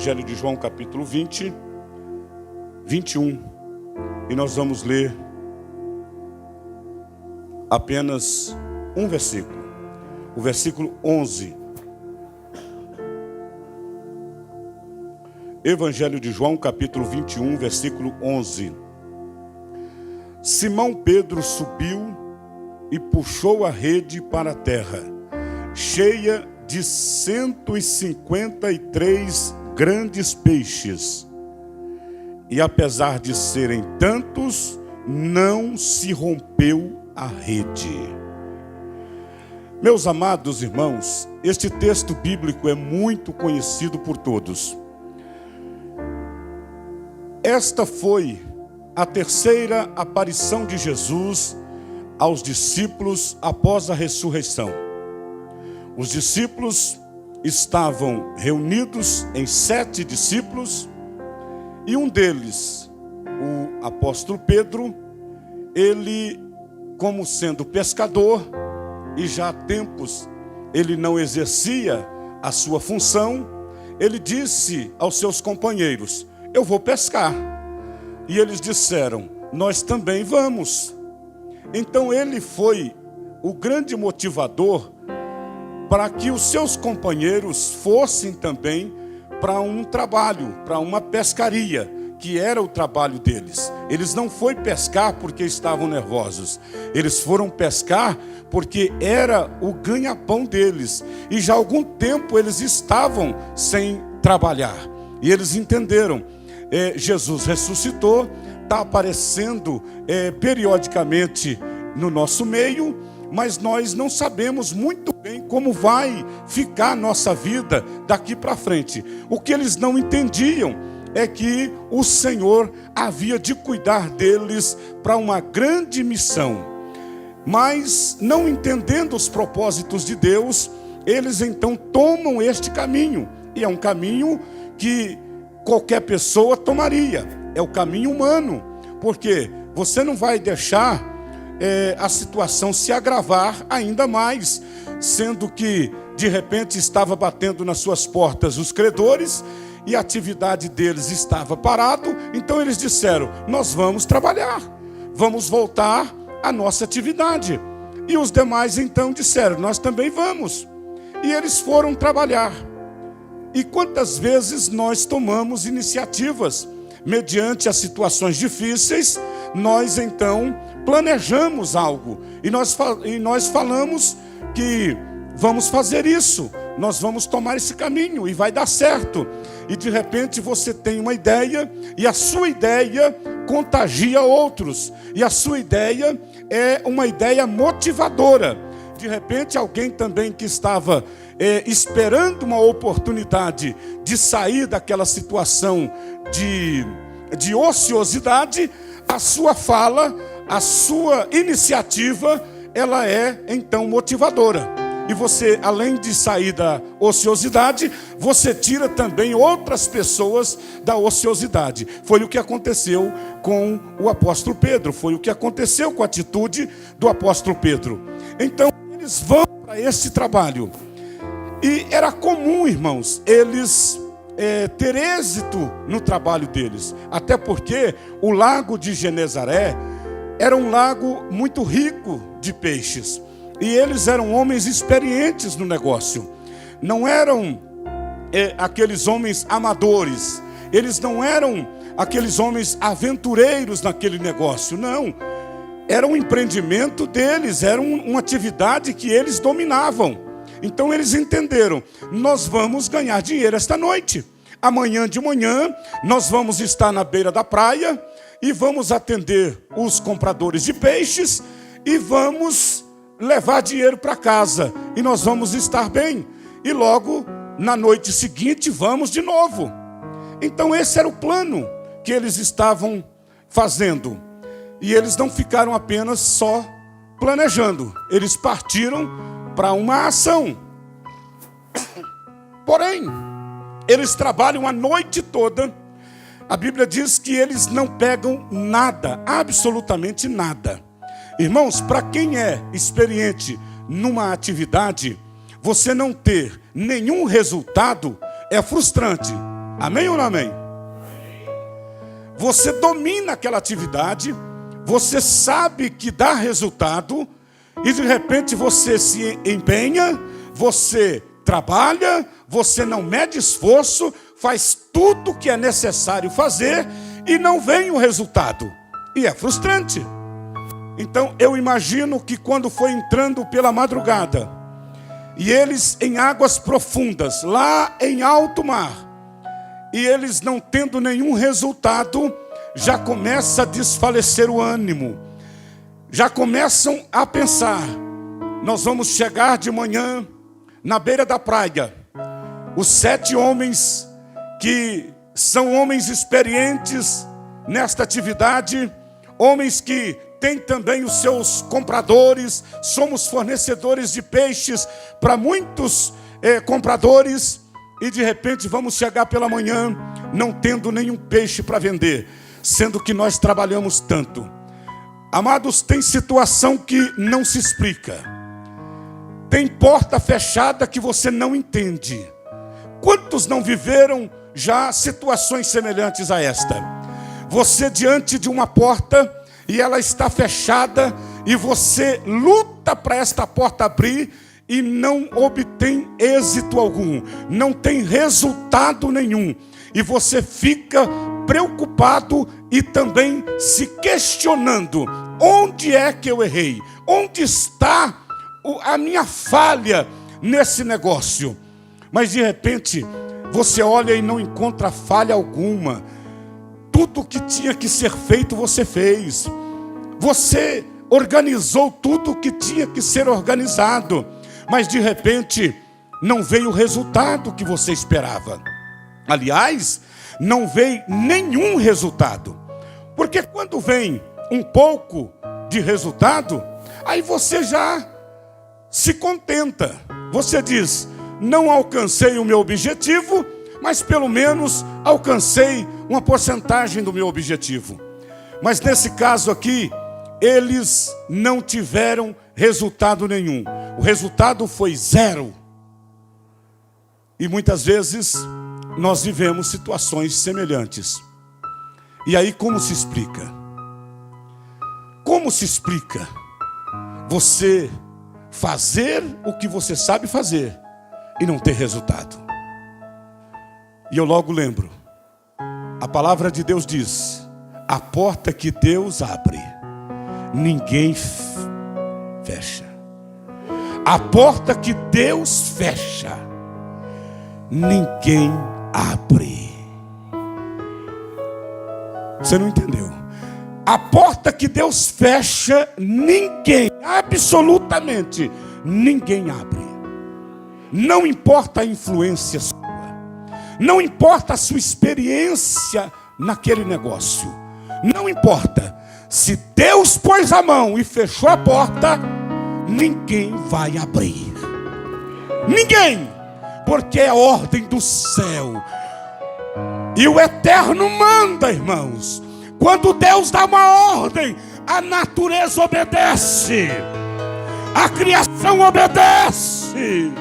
Evangelho de João, capítulo 20, 21. E nós vamos ler apenas um versículo. O versículo 11. Evangelho de João, capítulo 21, versículo 11. Simão Pedro subiu e puxou a rede para a terra, cheia de 153 grandes peixes. E apesar de serem tantos, não se rompeu a rede. Meus amados irmãos, este texto bíblico é muito conhecido por todos. Esta foi a terceira aparição de Jesus aos discípulos após a ressurreição. Os discípulos estavam reunidos em 7 discípulos e um deles, o apóstolo Pedro, ele, como sendo pescador, e já há tempos ele não exercia a sua função, ele disse aos seus companheiros: eu vou pescar. E eles disseram: nós também vamos. Então ele foi o grande motivador para que os seus companheiros fossem também para um trabalho, para uma pescaria, que era o trabalho deles. Eles não foram pescar porque estavam nervosos. Eles foram pescar porque era o ganha-pão deles. E já há algum tempo eles estavam sem trabalhar. E eles entenderam. Jesus ressuscitou, está aparecendo periodicamente no nosso meio, mas nós não sabemos muito bem como vai ficar a nossa vida daqui para frente. O que eles não entendiam é que o Senhor havia de cuidar deles para uma grande missão. Mas, não entendendo os propósitos de Deus, eles então tomam este caminho. E é um caminho que qualquer pessoa tomaria. É o caminho humano. Porque você não vai deixar a situação se agravar ainda mais, sendo que de repente estava batendo nas suas portas os credores e a atividade deles estava parado. Então eles disseram: nós vamos trabalhar, vamos voltar à nossa atividade. E os demais então disseram: nós também vamos. E eles foram trabalhar. E quantas vezes nós tomamos iniciativas mediante as situações difíceis, nós então planejamos algo e nós falamos que vamos fazer isso, nós vamos tomar esse caminho e vai dar certo. E de repente você tem uma ideia e a sua ideia contagia outros, e a sua ideia é uma ideia motivadora. De repente alguém também que estava esperando uma oportunidade de sair daquela situação de ociosidade, a sua fala, a sua iniciativa, ela é então motivadora. E você, além de sair da ociosidade, você tira também outras pessoas da ociosidade. Foi o que aconteceu com o apóstolo Pedro, foi o que aconteceu com a atitude do apóstolo Pedro. Então eles vão para esse trabalho. E era comum, irmãos, eles ter êxito no trabalho deles. Até porque o lago de Genezaré era um lago muito rico de peixes. E eles eram homens experientes no negócio. Não eram aqueles homens amadores. Eles não eram aqueles homens aventureiros naquele negócio. Não. Era um empreendimento deles, era uma atividade que eles dominavam. Então eles entenderam: nós vamos ganhar dinheiro esta noite. Amanhã de manhã nós vamos estar na beira da praia e vamos atender os compradores de peixes e vamos levar dinheiro para casa. E nós vamos estar bem. E logo na noite seguinte vamos de novo. Então esse era o plano que eles estavam fazendo. E eles não ficaram apenas só planejando. Eles partiram para uma ação. Porém, eles trabalham a noite toda. A Bíblia diz que eles não pegam nada, absolutamente nada. Irmãos, para quem é experiente numa atividade, você não ter nenhum resultado é frustrante. Amém ou não amém? Você domina aquela atividade, você sabe que dá resultado, e de repente você se empenha, você trabalha, você não mede esforço, faz tudo o que é necessário fazer e não vem o resultado. E é frustrante. Então eu imagino que quando foi entrando pela madrugada, e eles em águas profundas, lá em alto mar, e eles não tendo nenhum resultado, já começa a desfalecer o ânimo. Já começam a pensar: nós vamos chegar de manhã na beira da praia. Os 7 homens que são homens experientes nesta atividade, homens que têm também os seus compradores, somos fornecedores de peixes para muitos compradores, e de repente vamos chegar pela manhã não tendo nenhum peixe para vender, sendo que nós trabalhamos tanto. Amados, tem situação que não se explica. Tem porta fechada que você não entende. Quantos não viveram já situações semelhantes a esta? Você diante de uma porta e ela está fechada e você luta para esta porta abrir e não obtém êxito algum, não tem resultado nenhum. E você fica preocupado e também se questionando: onde é que eu errei? Onde está a minha falha nesse negócio? Mas de repente você olha e não encontra falha alguma. Tudo que tinha que ser feito você fez. Você organizou tudo que tinha que ser organizado. Mas de repente não veio o resultado que você esperava. Aliás, não veio nenhum resultado. Porque quando vem um pouco de resultado, aí você já se contenta. Você diz: não alcancei o meu objetivo, mas pelo menos alcancei uma porcentagem do meu objetivo. Mas nesse caso aqui, eles não tiveram resultado nenhum. O resultado foi 0. E muitas vezes nós vivemos situações semelhantes. E aí como se explica? Como se explica você fazer o que você sabe fazer e não ter resultado? E eu logo lembro, a palavra de Deus diz: a porta que Deus abre, ninguém fecha. A porta que Deus fecha, ninguém abre. Você não entendeu? A porta que Deus fecha, ninguém, absolutamente ninguém abre. Não importa a influência sua, não importa a sua experiência naquele negócio, não importa. Se Deus pôs a mão e fechou a porta, ninguém vai abrir. Ninguém. Porque é ordem do céu. E o Eterno manda, irmãos. Quando Deus dá uma ordem, a natureza obedece. A criação obedece.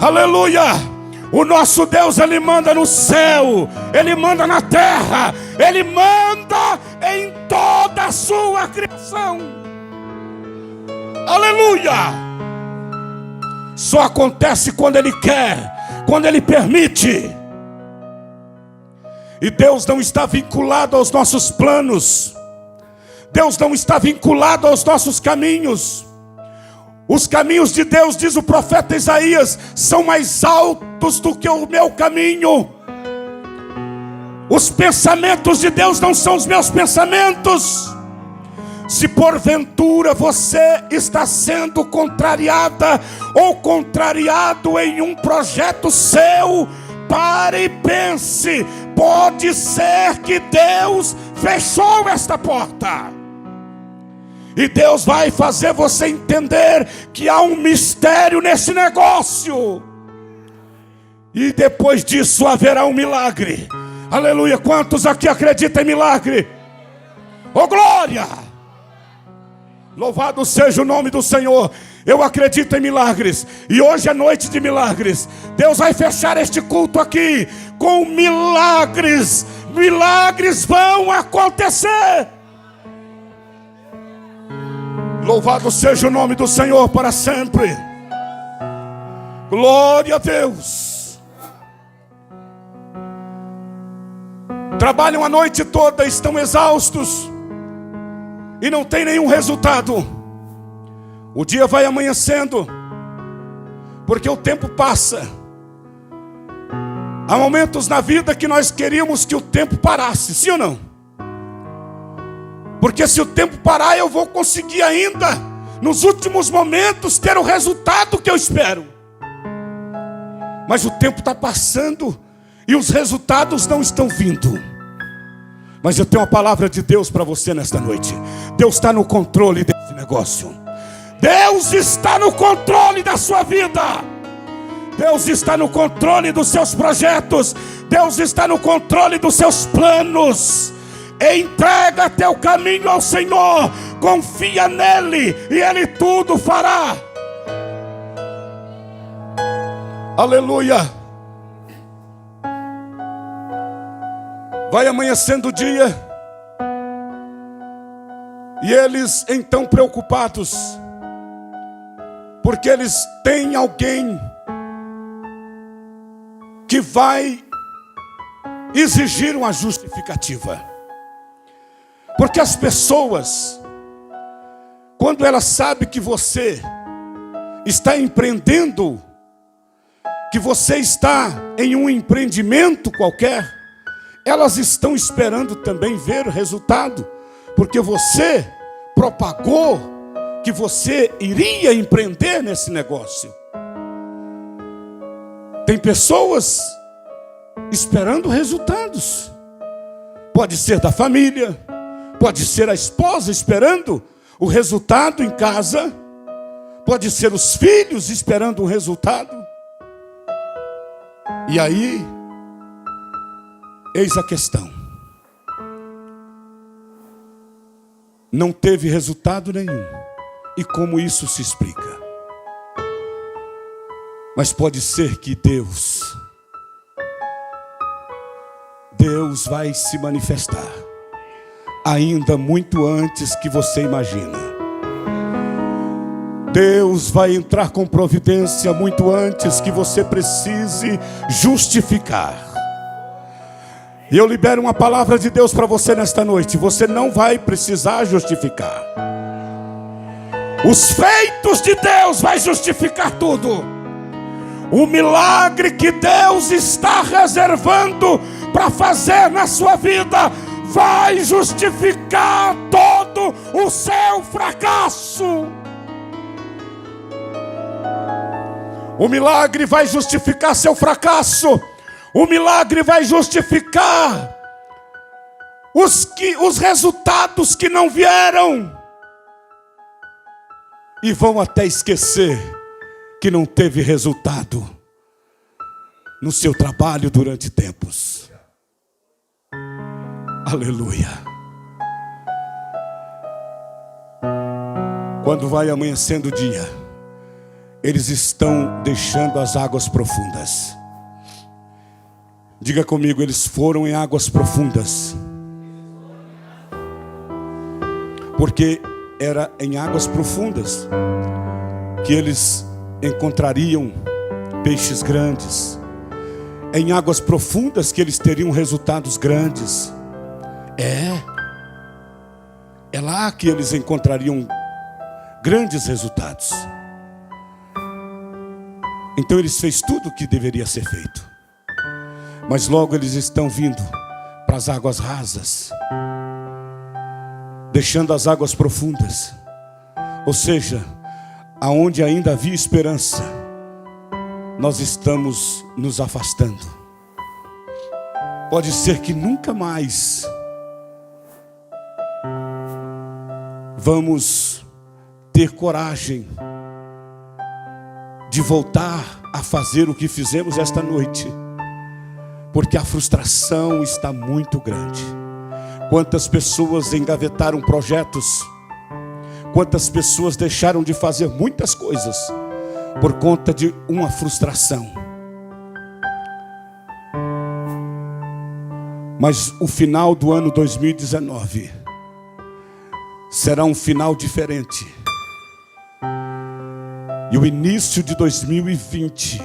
Aleluia. O nosso Deus, Ele manda no céu, Ele manda na terra, Ele manda em toda a sua criação. Aleluia. Só acontece quando Ele quer, quando Ele permite. E Deus não está vinculado aos nossos planos. Deus não está vinculado aos nossos caminhos. Os caminhos de Deus, diz o profeta Isaías, são mais altos do que o meu caminho. Os pensamentos de Deus não são os meus pensamentos. Se porventura você está sendo contrariada ou contrariado em um projeto seu, pare e pense. Pode ser que Deus fechou esta porta. E Deus vai fazer você entender que há um mistério nesse negócio. E depois disso haverá um milagre. Aleluia. Quantos aqui acreditam em milagre? Oh glória! Louvado seja o nome do Senhor. Eu acredito em milagres. E hoje é noite de milagres. Deus vai fechar este culto aqui com milagres. Milagres vão acontecer. Louvado seja o nome do Senhor para sempre. Glória a Deus. Trabalham a noite toda, estão exaustos e não tem nenhum resultado. O dia vai amanhecendo, porque o tempo passa. Há momentos na vida que nós queríamos que o tempo parasse, sim ou não? Porque se o tempo parar, eu vou conseguir ainda, nos últimos momentos, ter o resultado que eu espero. Mas o tempo está passando e os resultados não estão vindo. Mas eu tenho uma palavra de Deus para você nesta noite. Deus está no controle desse negócio. Deus está no controle da sua vida. Deus está no controle dos seus projetos. Deus está no controle dos seus planos. Entrega teu caminho ao Senhor, confia nele e Ele tudo fará. Aleluia. Vai amanhecendo o dia, e eles então preocupados, porque eles têm alguém que vai exigir uma justificativa. Porque as pessoas, quando elas sabem que você está empreendendo, que você está em um empreendimento qualquer, elas estão esperando também ver o resultado, porque você propagou que você iria empreender nesse negócio. Tem pessoas esperando resultados. Pode ser da família, pode ser a esposa esperando o resultado em casa, pode ser os filhos esperando o resultado. E aí, eis a questão: não teve resultado nenhum. E como isso se explica? Mas pode ser que Deus vai se manifestar ainda muito antes que você imagina. Deus vai entrar com providência muito antes que você precise justificar. E eu libero uma palavra de Deus para você nesta noite. Você não vai precisar justificar. Os feitos de Deus vai justificar tudo. O milagre que Deus está reservando para fazer na sua vida vai justificar todo o seu fracasso. O milagre vai justificar seu fracasso. O milagre vai justificar os resultados que não vieram. E vão até esquecer que não teve resultado no seu trabalho durante tempos. Aleluia. Quando vai amanhecendo o dia, eles estão deixando as águas profundas. Diga comigo, eles foram em águas profundas. Porque era em águas profundas que eles encontrariam peixes grandes. Em águas profundas que eles teriam resultados grandes. É lá que eles encontrariam grandes resultados. Então eles fez tudo o que deveria ser feito. Mas logo eles estão vindo para as águas rasas, deixando as águas profundas. Ou seja, aonde ainda havia esperança, nós estamos nos afastando. Pode ser que nunca mais vamos ter coragem de voltar a fazer o que fizemos esta noite, porque a frustração está muito grande. Quantas pessoas engavetaram projetos? Quantas pessoas deixaram de fazer muitas coisas por conta de uma frustração. Mas o final do ano 2019 será um final diferente. E o início de 2020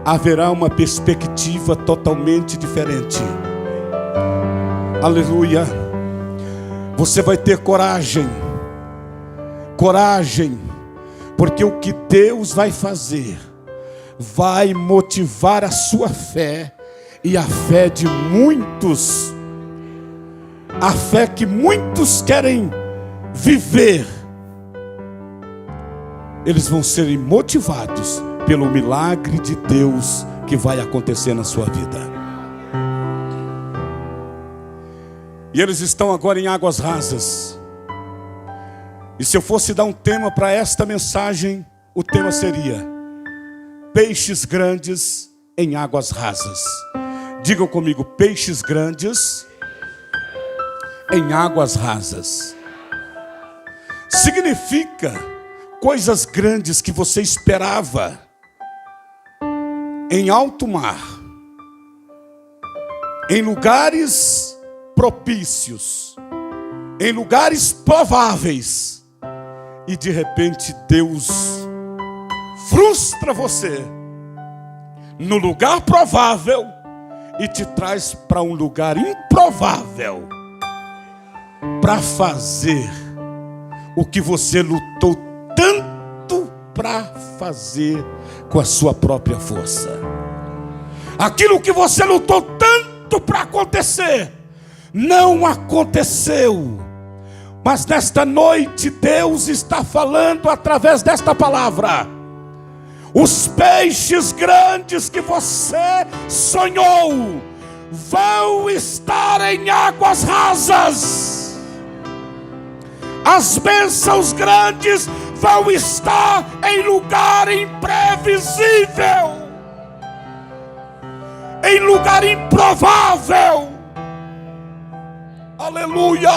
haverá uma perspectiva totalmente diferente. Aleluia. Você vai ter coragem. Coragem. Porque o que Deus vai fazer vai motivar a sua fé e a fé de muitos. A fé que muitos querem viver. Eles vão serem motivados pelo milagre de Deus que vai acontecer na sua vida. E eles estão agora em águas rasas. E se eu fosse dar um tema para esta mensagem, o tema seria: peixes grandes em águas rasas. Digam comigo: peixes grandes em águas rasas. Significa coisas grandes que você esperava em alto mar, em lugares propícios, em lugares prováveis, e de repente Deus frustra você no lugar provável e te traz para um lugar improvável para fazer o que você lutou tanto para fazer com a sua própria força. Aquilo que você lutou tanto para acontecer, não aconteceu. Mas nesta noite Deus está falando através desta palavra. Os peixes grandes que você sonhou vão estar em águas rasas. As bênçãos grandes vão estar em lugar imprevisível, em lugar improvável. Aleluia.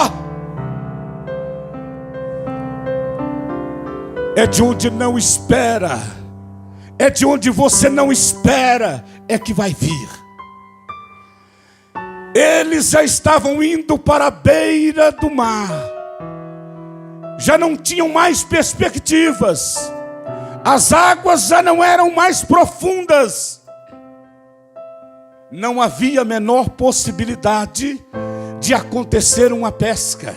É de onde não espera, é de onde você não espera, é que vai vir. Eles já estavam indo para a beira do mar, já não tinham mais perspectivas, as águas já não eram mais profundas, não havia a menor possibilidade de acontecer uma pesca.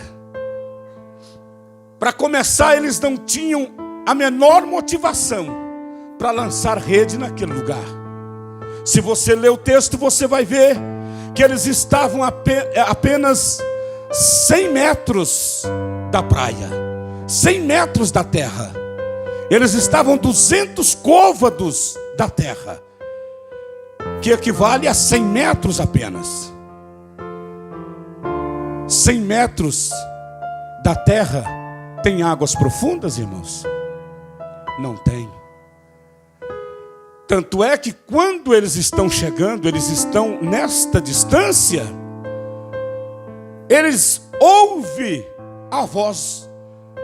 Para começar, eles não tinham a menor motivação para lançar rede naquele lugar. Se você ler o texto, você vai ver que eles estavam apenas 100 metros da praia, 100 metros da terra. Eles estavam 200 côvados da terra, que equivale a 100 metros apenas. 100 metros da terra tem águas profundas, irmãos? Não tem. Tanto é que quando eles estão chegando, eles estão nesta distância, eles ouvem a voz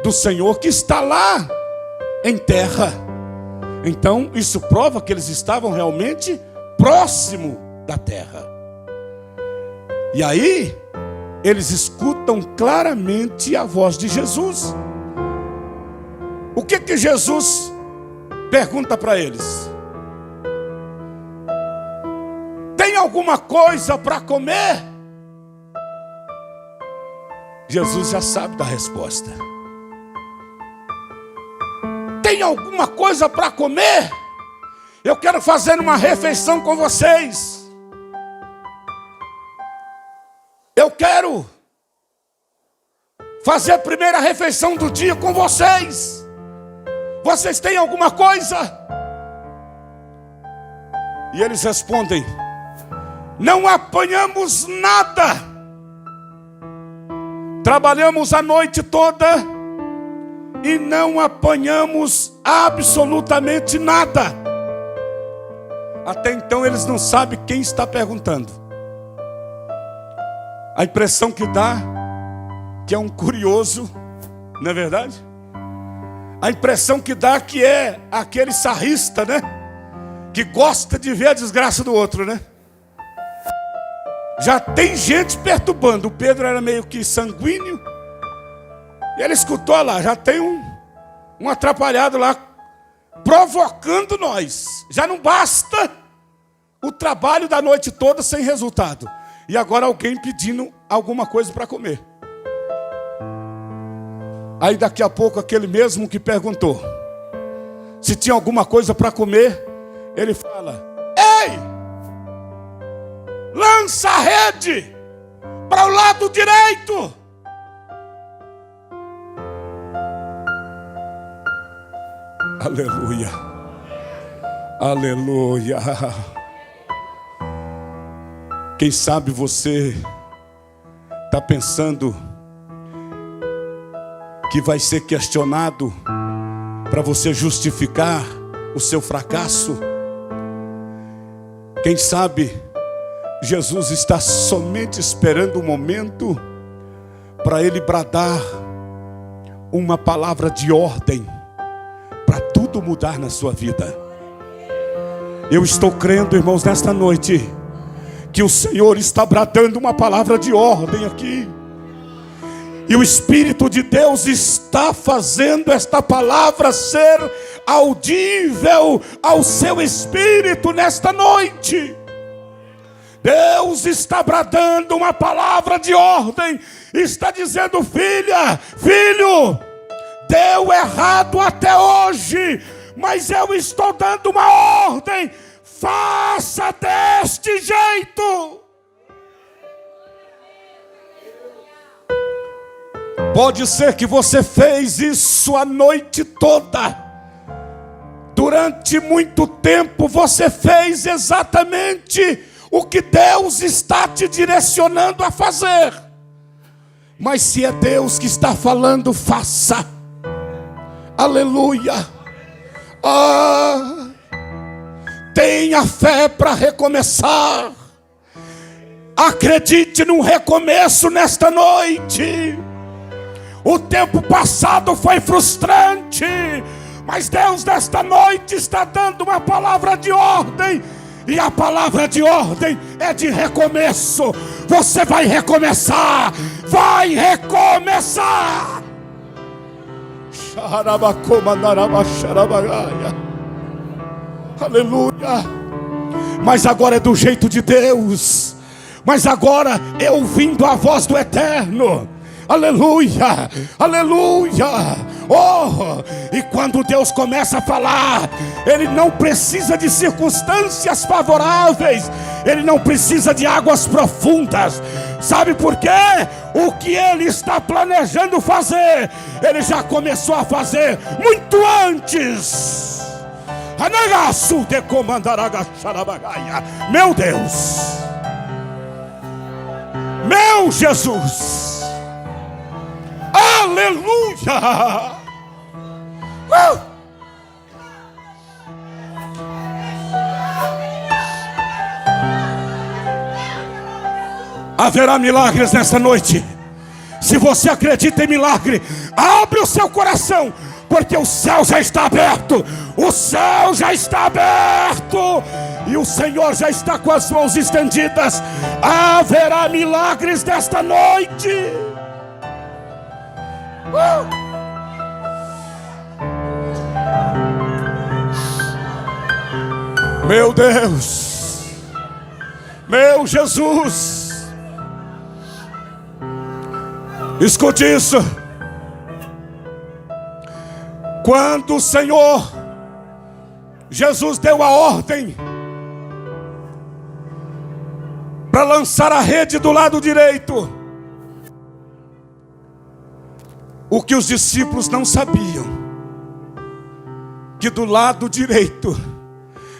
do Senhor que está lá em terra. Então isso prova que eles estavam realmente próximo da terra. E aí eles escutam claramente a voz de Jesus. O que Jesus pergunta para eles? Tem alguma coisa para comer? Jesus já sabe da resposta. Tem alguma coisa para comer? Eu quero fazer uma refeição com vocês. Eu quero fazer a primeira refeição do dia com vocês. Vocês têm alguma coisa? E eles respondem: não apanhamos nada. Trabalhamos a noite toda e não apanhamos absolutamente nada. Até então eles não sabem quem está perguntando. A impressão que dá que é um curioso, não é verdade? A impressão que dá que é aquele sarrista, né? Que gosta de ver a desgraça do outro, né? Já tem gente perturbando. O Pedro era meio que sanguíneo. E ele escutou lá, já tem um atrapalhado lá, provocando nós. Já não basta o trabalho da noite toda sem resultado. E agora alguém pedindo alguma coisa para comer. Aí daqui a pouco aquele mesmo que perguntou se tinha alguma coisa para comer, ele fala: ei, lança a rede para o lado direito. Aleluia, aleluia. Quem sabe você está pensando que vai ser questionado para você justificar o seu fracasso. Quem sabe Jesus está somente esperando um momento para ele bradar uma palavra de ordem para tudo mudar na sua vida. Eu estou crendo, irmãos, nesta noite que o Senhor está bradando uma palavra de ordem aqui. E o Espírito de Deus está fazendo esta palavra ser audível ao seu espírito nesta noite. Deus está bradando uma palavra de ordem. Está dizendo: filha, filho, deu errado até hoje, mas eu estou dando uma ordem. Faça deste jeito. Pode ser que você fez isso a noite toda. Durante muito tempo você fez exatamente o que Deus está te direcionando a fazer. Mas se é Deus que está falando, faça. Aleluia. Tenha fé para recomeçar. Acredite num recomeço nesta noite. O tempo passado foi frustrante, mas Deus nesta noite está dando uma palavra de ordem. E a palavra de ordem é de recomeço. Você vai recomeçar. Vai recomeçar. Aleluia. Mas agora é do jeito de Deus. Mas agora é ouvindo a voz do Eterno. Aleluia, aleluia. E quando Deus começa a falar, Ele não precisa de circunstâncias favoráveis, Ele não precisa de águas profundas. Sabe por quê? O que Ele está planejando fazer, Ele já começou a fazer muito antes. Meu Deus, meu Jesus. Aleluia! Haverá milagres nessa noite. Se você acredita em milagre, abre o seu coração, porque o céu já está aberto. O céu já está aberto. E o Senhor já está com as mãos estendidas. Haverá milagres nesta noite. Meu Deus, meu Jesus, escute isso. Quando o Senhor Jesus deu a ordem para lançar a rede do lado direito, o que os discípulos não sabiam, que do lado direito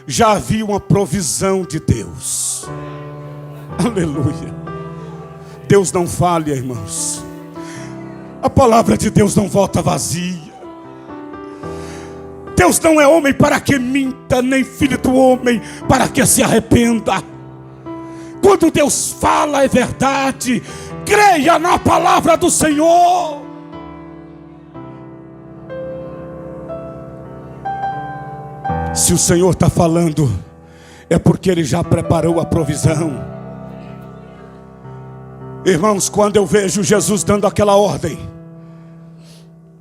já havia uma provisão de Deus. Aleluia. Deus não falha, irmãos. A palavra de Deus não volta vazia. Deus não é homem para que minta, nem filho do homem para que se arrependa. Quando Deus fala é verdade. Creia na palavra do Senhor. Se o Senhor está falando, é porque Ele já preparou a provisão. Irmãos, quando eu vejo Jesus dando aquela ordem,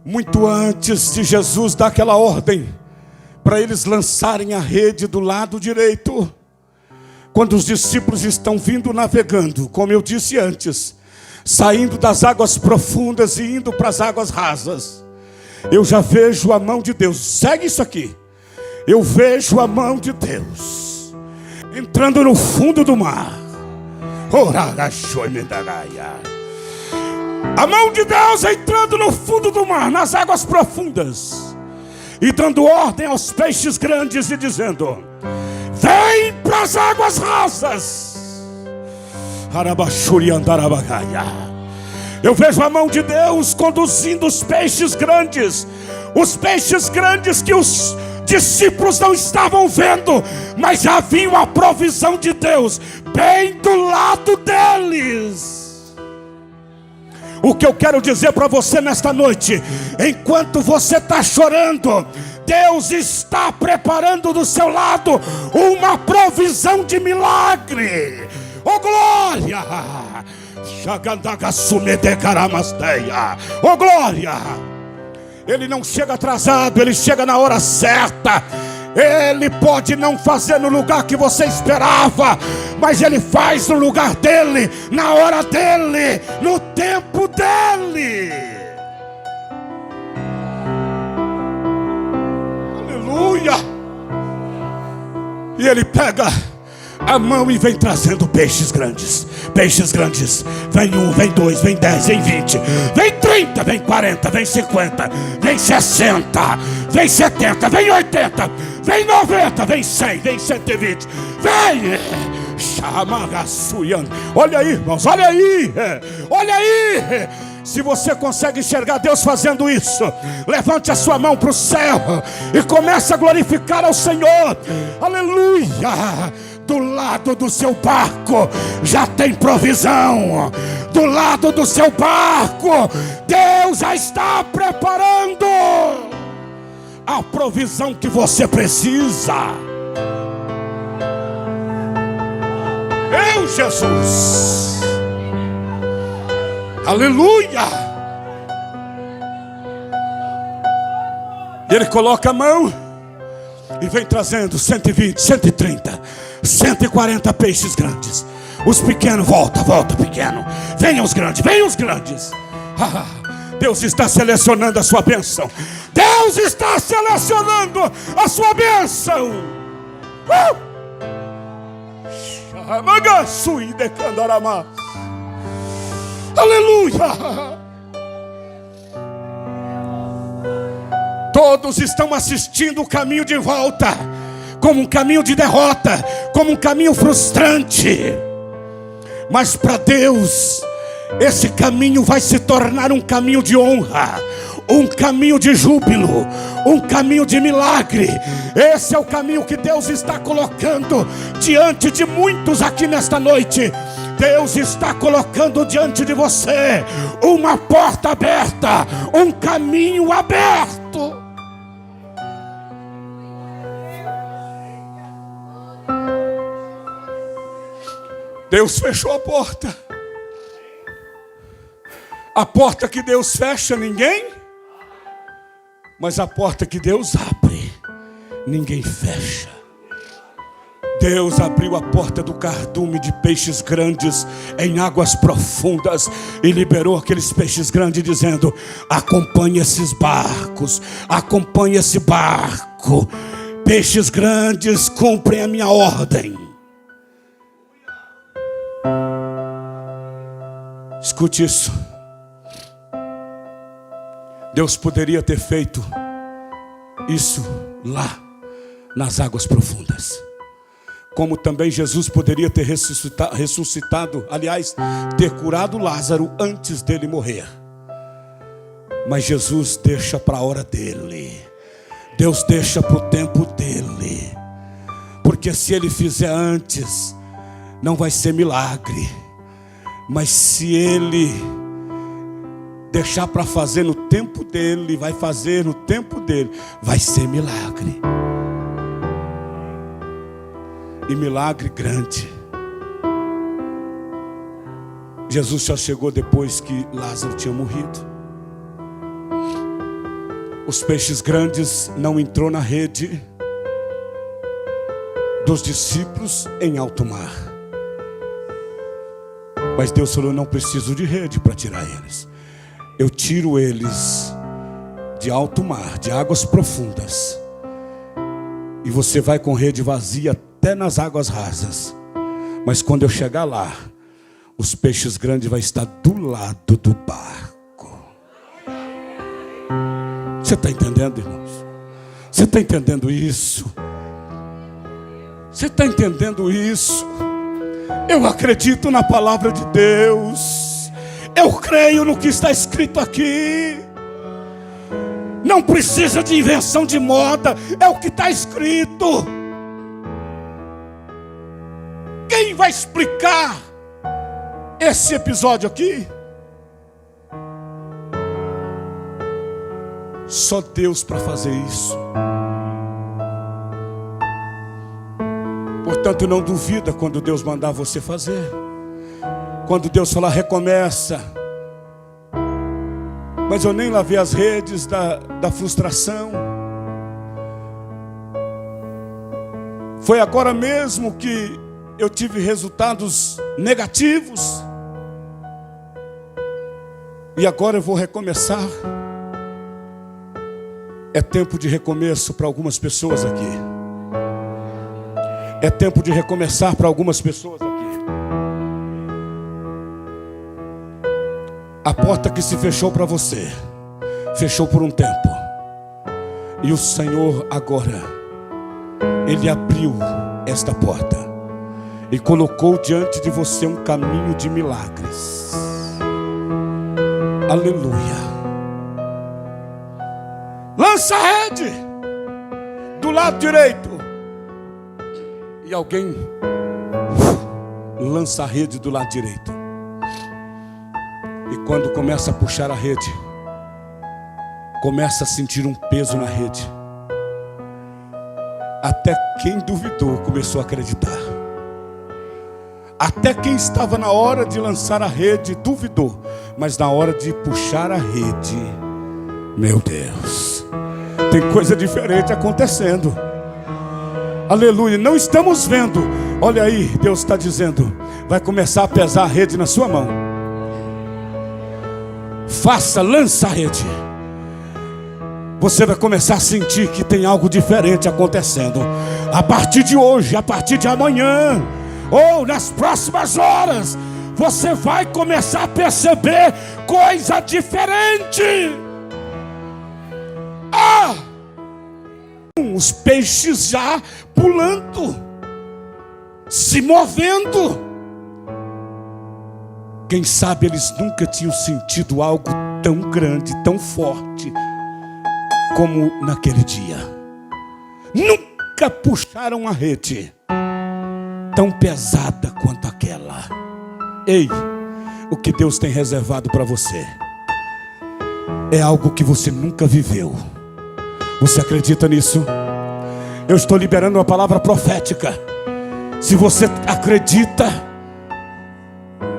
muito antes de Jesus dar aquela ordem para eles lançarem a rede do lado direito, quando os discípulos estão vindo navegando, como eu disse antes, saindo das águas profundas e indo para as águas rasas, eu já vejo a mão de Deus. Segue isso aqui. Eu vejo a mão de Deus entrando no fundo do mar. A mão de Deus entrando no fundo do mar, nas águas profundas, e dando ordem aos peixes grandes e dizendo: vem para as águas rasas. Eu vejo a mão de Deus conduzindo os peixes grandes que os discípulos não estavam vendo, mas já viam a provisão de Deus bem do lado deles. O que eu quero dizer para você nesta noite: enquanto você está chorando, Deus está preparando do seu lado uma provisão de milagre. Oh glória! Oh glória! Ele não chega atrasado, Ele chega na hora certa. Ele pode não fazer no lugar que você esperava, mas Ele faz no lugar dele, na hora dele, no tempo dele. Aleluia! E Ele pega a mão e vem trazendo peixes grandes. Peixes grandes. Vem 1, vem 2, vem 10, vem 20, vem 30, vem 40, vem 50, vem 60, vem 70, vem 80, vem 90, vem 100, vem 120. Vem! Olha aí, irmãos, olha aí. Olha aí. Se você consegue enxergar Deus fazendo isso, levante a sua mão para o céu e comece a glorificar ao Senhor. Aleluia! Do lado do seu barco já tem provisão. Do lado do seu barco, Deus já está preparando a provisão que você precisa. Eu, Jesus. Aleluia. Ele coloca a mão e vem trazendo 120, 130, 140 peixes grandes. Os pequenos, volta pequeno. Venham os grandes, venham os grandes. Deus está selecionando a sua bênção. Deus está selecionando a sua bênção. Aleluia. Todos estão assistindo o caminho de volta como um caminho de derrota, como um caminho frustrante. Mas para Deus, esse caminho vai se tornar um caminho de honra, um caminho de júbilo, um caminho de milagre. Esse é o caminho que Deus está colocando diante de muitos aqui nesta noite. Deus está colocando diante de você uma porta aberta, um caminho aberto. Deus fechou a porta. A porta que Deus fecha, ninguém. Mas a porta que Deus abre, ninguém fecha. Deus abriu a porta do cardume de peixes grandes em águas profundas e liberou aqueles peixes grandes dizendo: acompanhe esses barcos, acompanhe esse barco. Peixes grandes cumprem a minha ordem. Escute isso. Deus poderia ter feito isso lá nas águas profundas, como também Jesus poderia ter ressuscitado, aliás, ter curado Lázaro antes dele morrer. Mas Jesus deixa para a hora dele. Deus deixa para o tempo dele. Porque se ele fizer antes, não vai ser milagre. Mas se ele deixar para fazer no tempo dele, vai fazer no tempo dele, vai ser milagre. e milagre grande. Jesus só chegou depois que Lázaro tinha morrido. Os peixes grandes não entrou na rede dos discípulos em alto mar. Mas Deus falou: não preciso de rede para tirar eles. Eu tiro eles de alto mar, de águas profundas. E você vai com rede vazia até nas águas rasas. Mas quando eu chegar lá, os peixes grandes vão estar do lado do barco. Você está entendendo, irmãos? Você está entendendo isso? Você está entendendo isso? Eu acredito na palavra de Deus. Eu creio no que está escrito aqui. Não precisa de invenção de moda. É o que está escrito. Quem vai explicar esse episódio aqui? Só Deus para fazer isso. Portanto, não duvida quando Deus mandar você fazer. Quando Deus falar: recomeça. Mas eu nem lavei as redes da frustração. Foi agora mesmo que eu tive resultados negativos. E agora eu vou recomeçar. É tempo de recomeço para algumas pessoas aqui. É tempo de recomeçar para algumas pessoas aqui. A porta que se fechou para você, fechou por um tempo. E o Senhor agora, Ele abriu esta porta e colocou diante de você um caminho de milagres. Aleluia. Lança a rede do lado direito. E alguém lança a rede do lado direito. E quando começa a puxar a rede, começa a sentir um peso na rede. Até quem duvidou começou a acreditar. Até quem estava na hora de lançar a rede duvidou. Mas na hora de puxar a rede, meu Deus, tem coisa diferente acontecendo. Aleluia, não estamos vendo. Olha aí, Deus está dizendo: vai começar a pesar a rede na sua mão. Faça, lança a rede. Você vai começar a sentir que tem algo diferente acontecendo. A partir de hoje, a partir de amanhã, ou nas próximas horas, você vai começar a perceber coisa diferente. Os peixes já pulando, se movendo. Quem sabe eles nunca tinham sentido algo tão grande, tão forte como naquele dia. Nunca puxaram a rede tão pesada quanto aquela. Ei, o que Deus tem reservado para você é algo que você nunca viveu. Você acredita nisso? Eu estou liberando uma palavra profética. Se você acredita,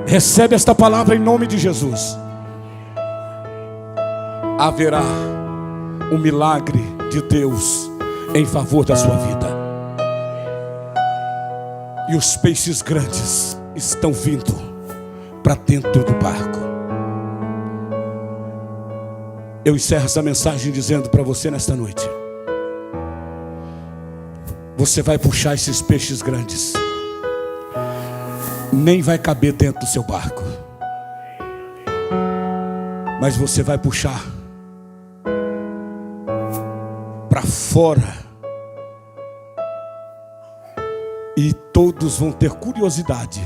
recebe esta palavra em nome de Jesus. Haverá um milagre de Deus em favor da sua vida. E os peixes grandes estão vindo para dentro do barco. Eu encerro essa mensagem dizendo para você nesta noite: você vai puxar esses peixes grandes, nem vai caber dentro do seu barco, mas você vai puxar para fora, e todos vão ter curiosidade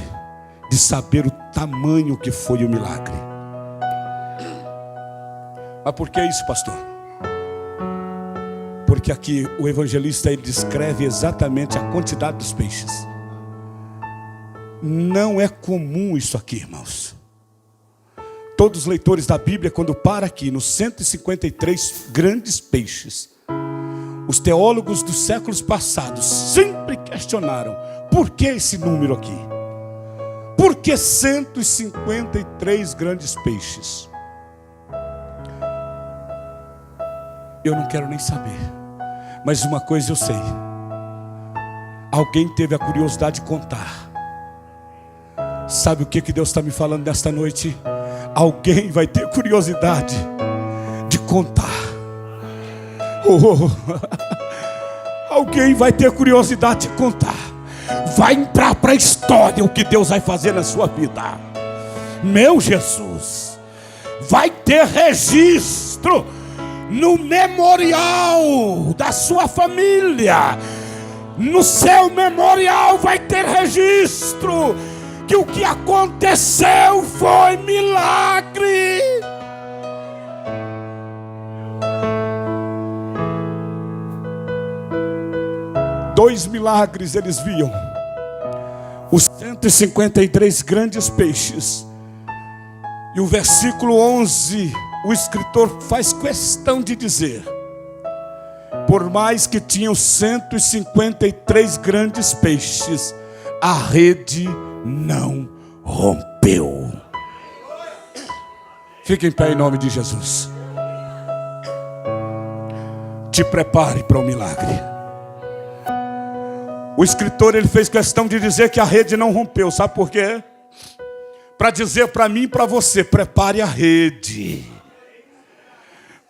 de saber o tamanho que foi o milagre. Mas por que isso, pastor? Porque aqui o evangelista ele descreve exatamente a quantidade dos peixes. Não é comum isso aqui, irmãos. Todos os leitores da Bíblia, quando para aqui nos 153 grandes peixes, os teólogos dos séculos passados sempre questionaram: Por que esse número aqui? Por que 153 grandes peixes? Eu não quero nem saber, mas uma coisa eu sei: alguém teve a curiosidade de contar. Sabe o que Deus está me falando nesta noite? Alguém vai ter curiosidade de contar. Alguém vai ter curiosidade de contar. Vai entrar para a história o que Deus vai fazer na sua vida. Meu Jesus, vai ter registro no memorial da sua família. No seu memorial vai ter registro que o que aconteceu foi milagre. Dois milagres eles viam: os 153 grandes peixes. E o versículo 11, o escritor faz questão de dizer: por mais que tinham 153 grandes peixes, a rede não rompeu. Fique em pé em nome de Jesus. Te prepare para o milagre. O escritor ele fez questão de dizer que a rede não rompeu. Sabe por quê? Para dizer para mim e para você: prepare a rede.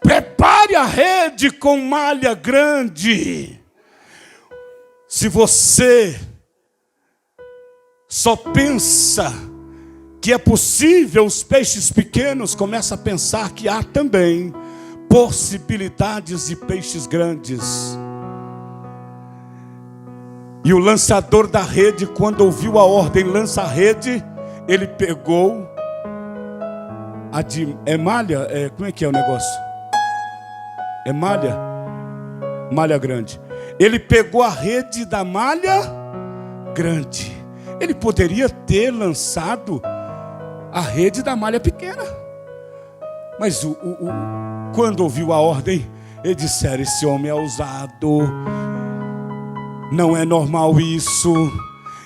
Prepare a rede com malha grande. Se você só pensa que é possível os peixes pequenos, começa a pensar que há também possibilidades de peixes grandes. E o lançador da rede, quando ouviu a ordem, lança a rede, ele pegou a de... É malha? Como é que é o negócio? É malha? Malha grande. Ele pegou a rede da malha grande. Ele poderia ter lançado a rede da malha pequena. Mas quando ouviu a ordem, eles disseram: esse homem é ousado. Não é normal isso.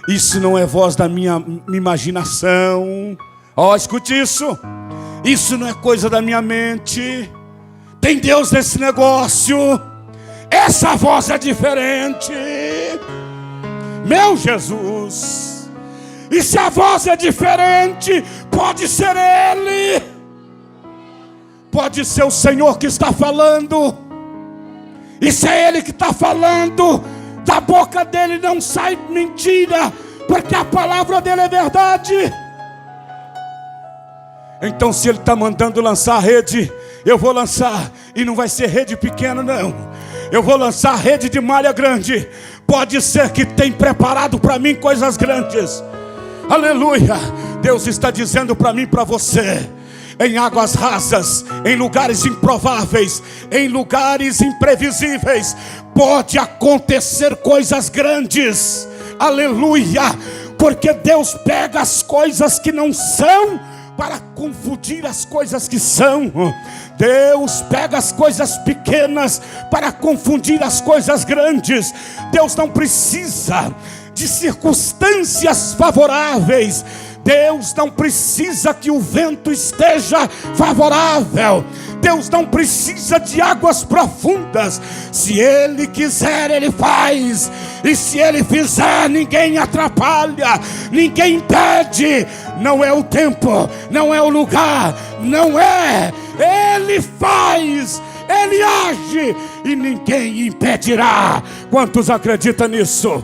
Isso não é voz da minha imaginação. Escute isso. Isso não é coisa da minha mente. Tem Deus nesse negócio. Essa voz é diferente. Meu Jesus. E se a voz é diferente, pode ser Ele. Pode ser o Senhor que está falando. E se é Ele que está falando, da boca dele não sai mentira, porque a palavra dele é verdade. Então se ele está mandando lançar a rede, eu vou lançar. E não vai ser rede pequena não. Eu vou lançar a rede de malha grande. Pode ser que tenha preparado para mim coisas grandes. Aleluia. Deus está dizendo para mim e para você: em águas rasas, em lugares improváveis, em lugares imprevisíveis, pode acontecer coisas grandes. Aleluia. Porque Deus pega as coisas que não são para confundir as coisas que são. Deus pega as coisas pequenas para confundir as coisas grandes. Deus não precisa de circunstâncias favoráveis. Deus não precisa que o vento esteja favorável. Deus não precisa de águas profundas. Se Ele quiser, Ele faz. E se Ele fizer, ninguém atrapalha, ninguém impede. Não é o tempo, não é o lugar, não é. Ele faz, Ele age e ninguém impedirá. Quantos acreditam nisso?